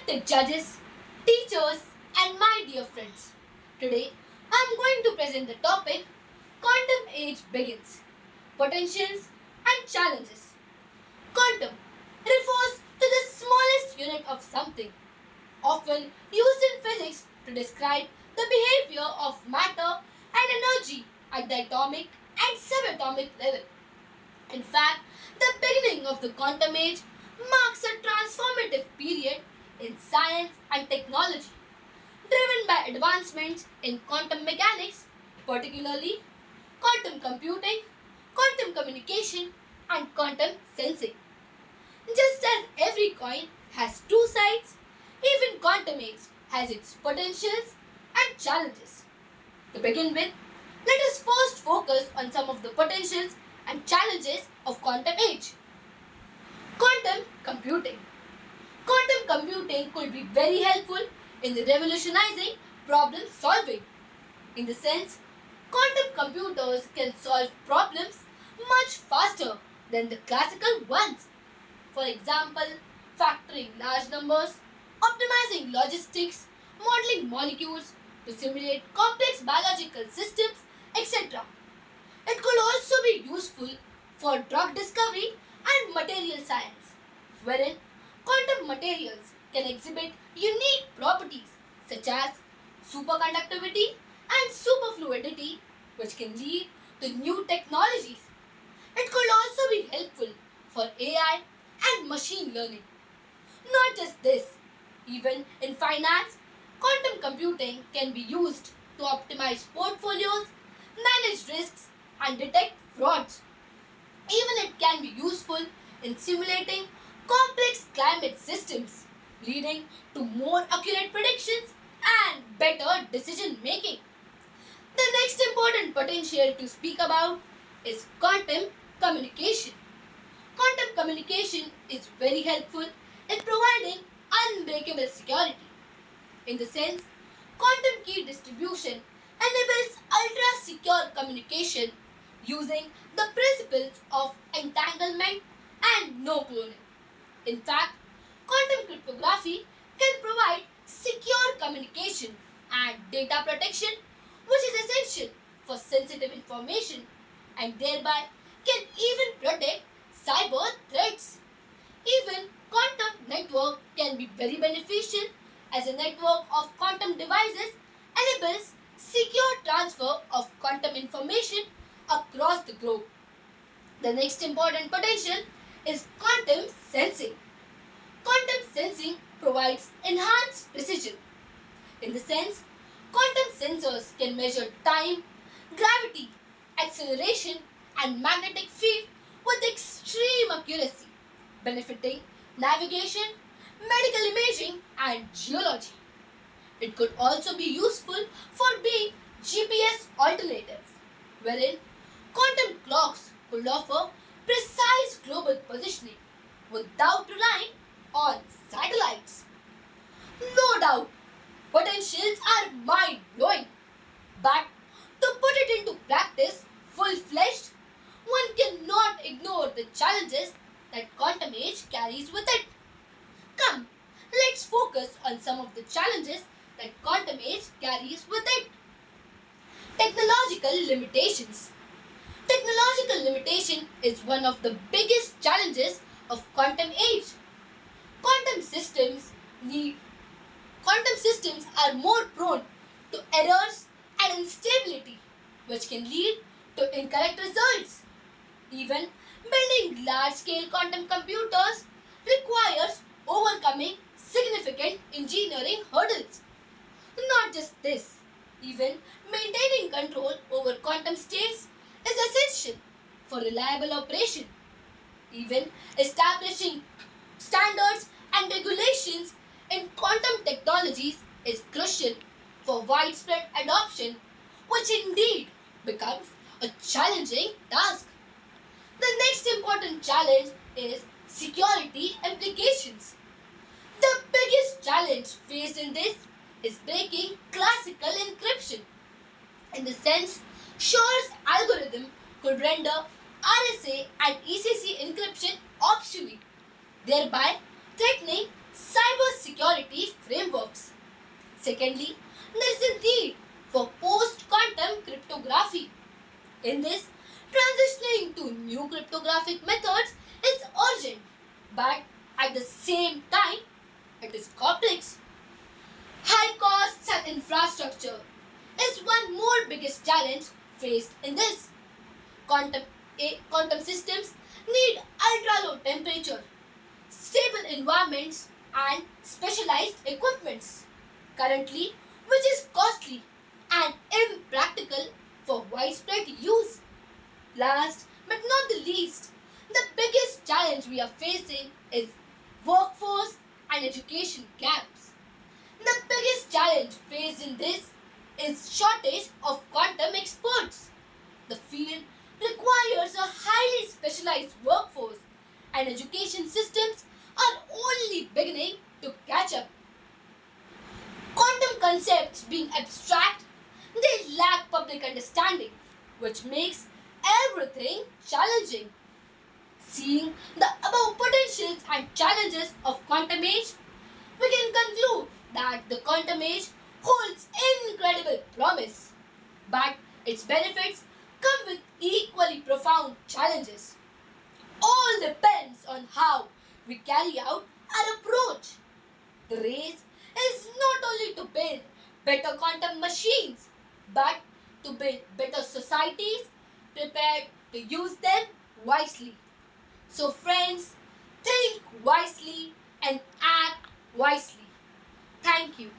respected judges, teachers, and my dear friends. Today, I am going to present the topic Quantum Age Begins Potentials and Challenges. Quantum refers to the smallest unit of something, often used in physics to describe the behavior of matter and energy at the atomic and subatomic level. In fact, the beginning of the quantum age marks a transformative period in science and technology, driven by advancements in quantum mechanics, particularly quantum computing, quantum communication, and quantum sensing. Just as every coin has two sides, even quantum age has its potentials and challenges. To begin with, let us first focus on some of the potentials and challenges of quantum age. Quantum computing. Quantum computing could be very helpful in revolutionizing problem solving. In the sense, quantum computers can solve problems much faster than the classical ones. For example, factoring large numbers, optimizing logistics, modeling molecules to simulate complex biological systems, etc. It could also be useful for drug discovery and material science, wherein quantum materials can exhibit unique properties such as superconductivity and superfluidity, which can lead to new technologies. It could also be helpful for AI and machine learning. Not just this, even in finance, quantum computing can be used to optimize portfolios, manage risks, and detect frauds. Even it can be useful in simulating complex climate systems, leading to more accurate predictions and better decision making. The next important potential to speak about is quantum communication. Quantum communication is very helpful in providing unbreakable security. In the sense, quantum key distribution enables ultra-secure communication using the principles of entanglement and no cloning. In fact, quantum cryptography can provide secure communication and data protection, which is essential for sensitive information and thereby can even protect cyber threats. Even quantum network can be very beneficial as a network of quantum devices enables secure transfer of quantum information across the globe. The next important potential is quantum sensing. Quantum sensing provides enhanced precision. In the sense, quantum sensors can measure time, gravity, acceleration, and magnetic field with extreme accuracy, benefiting navigation, medical imaging, and geology. It could also be useful for being GPS alternatives, wherein quantum clocks could offer precise global positioning without relying on satellites. No doubt, potentials are mind blowing, but to put it into practice full fledged, one cannot ignore the challenges that quantum age carries with it. Come, let's focus on some of the challenges that quantum age carries with it. Technological limitations. Technological limitation is one of the biggest challenges of quantum age. Quantum systems need Quantum systems are more prone to errors and instability, which can lead to incorrect results. Even building large-scale quantum computers requires overcoming significant engineering hurdles. Not just this, even maintaining control over quantum states is essential for reliable operation. Even establishing standards and regulations in quantum technologies is crucial for widespread adoption, which indeed becomes a challenging task. The next important challenge is security implications. The biggest challenge faced in this is breaking classical encryption. In the sense, Shor's algorithm could render RSA and ECC encryption obsolete, thereby threatening cyber security Secondly, there is a need for post-quantum cryptography. In this, transitioning to new cryptographic methods is urgent, but at the same time, it is complex. High costs and infrastructure is one more biggest challenge faced in this. Quantum, quantum systems need ultra low temperature, stable environments, and specialized equipments. Currently, which is costly and impractical for widespread use. Last but not the least, the biggest challenge we are facing is workforce and education gaps. The biggest challenge faced in this is shortage of quantum experts. The field requires a highly specialized workforce and education systems are only beginning to catch up. Quantum concepts being abstract, they lack public understanding, which makes everything challenging. Seeing the above potentials and challenges of quantum age, we can conclude that the quantum age holds incredible promise, but its benefits come with equally profound challenges. All depends on how we carry out our approach. The race is not only to build better quantum machines, but to build better societies prepared to use them wisely. So, friends, think wisely and act wisely. Thank you.